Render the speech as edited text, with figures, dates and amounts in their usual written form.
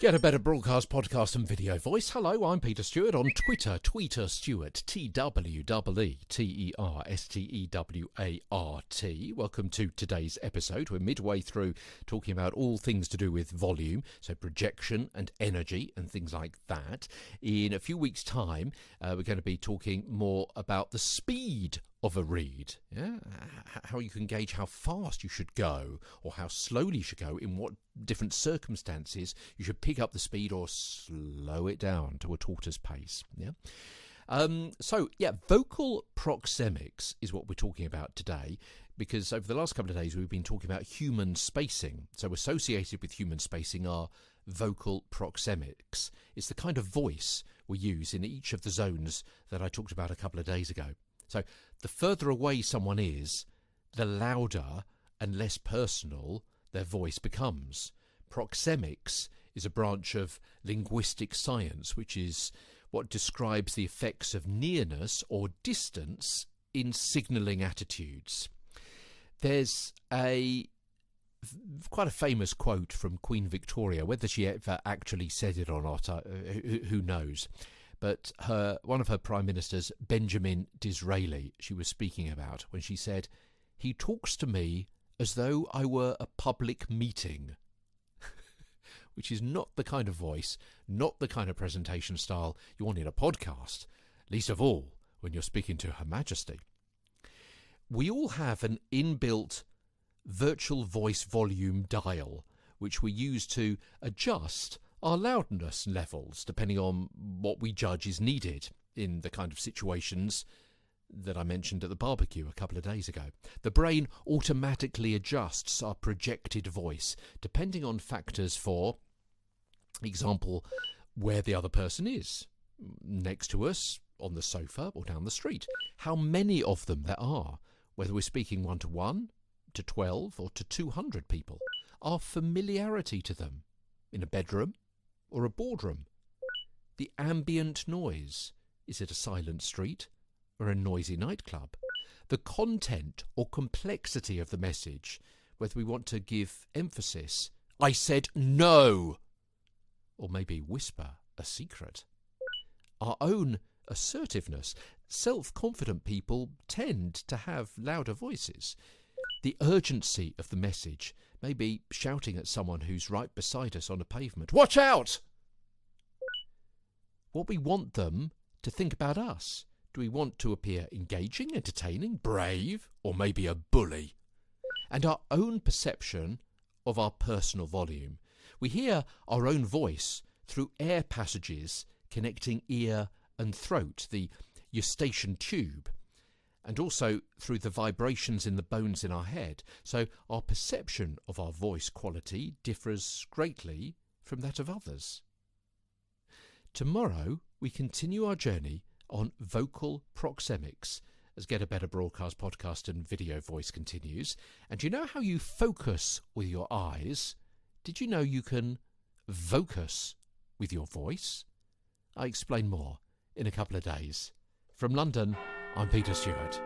Get a better broadcast, podcast and video voice. Hello, I'm Peter Stewart on Twitter, Tweeter Stewart, TWEETESTEWART. Welcome to today's episode. We're midway through talking about all things to do with volume, so projection and energy and things like that. In a few weeks' time, we're going to be talking more about the speed of a read, how you can gauge how fast you should go or how slowly you should go, in what different circumstances you should pick up the speed or slow it down to a tortoise pace. Vocal proxemics is what we're talking about today, because over the last couple of days we've been talking about human spacing. So associated with human spacing are vocal proxemics. It's the kind of voice we use in each of the zones that I talked about a couple of days ago. So the further away someone is, the louder and less personal their voice becomes. Proxemics is a branch of linguistic science, which is what describes the effects of nearness or distance in signalling attitudes. There's quite a famous quote from Queen Victoria. Whether she ever actually said it or not, who knows? But one of her prime ministers, Benjamin Disraeli, she was speaking about when she said, "He talks to me as though I were a public meeting," which is not the kind of voice, not the kind of presentation style you want in a podcast, least of all when you're speaking to Her Majesty. We all have an inbuilt virtual voice volume dial, which we use to adjust our loudness levels depending on what we judge is needed in the kind of situations that I mentioned at the barbecue a couple of days ago. The brain automatically adjusts our projected voice depending on factors, for example, where the other person is, next to us, on the sofa or down the street, how many of them there are, whether we're speaking 1-to-1, to 12 or to 200 people, our familiarity to them in a bedroom or a boardroom, the ambient noise, is it a silent street or a noisy nightclub, the content or complexity of the message, whether we want to give emphasis, "I said no," or maybe whisper a secret, our own assertiveness. Self-confident people tend to have louder voices. The urgency of the message, maybe shouting at someone who's right beside us on a pavement, "Watch out!" What we want them to think about us. Do we want to appear engaging, entertaining, brave, or maybe a bully? And our own perception of our personal volume. We hear our own voice through air passages connecting ear and throat, the eustachian tube, and also through the vibrations in the bones in our head. So our perception of our voice quality differs greatly from that of others. Tomorrow we continue our journey on vocal proxemics as Get a Better Broadcast, Podcast and Video Voice continues. And you know how you focus with your eyes? Did you know you can vocus with your voice? I explain more in a couple of days. From London, I'm Peter Stewart.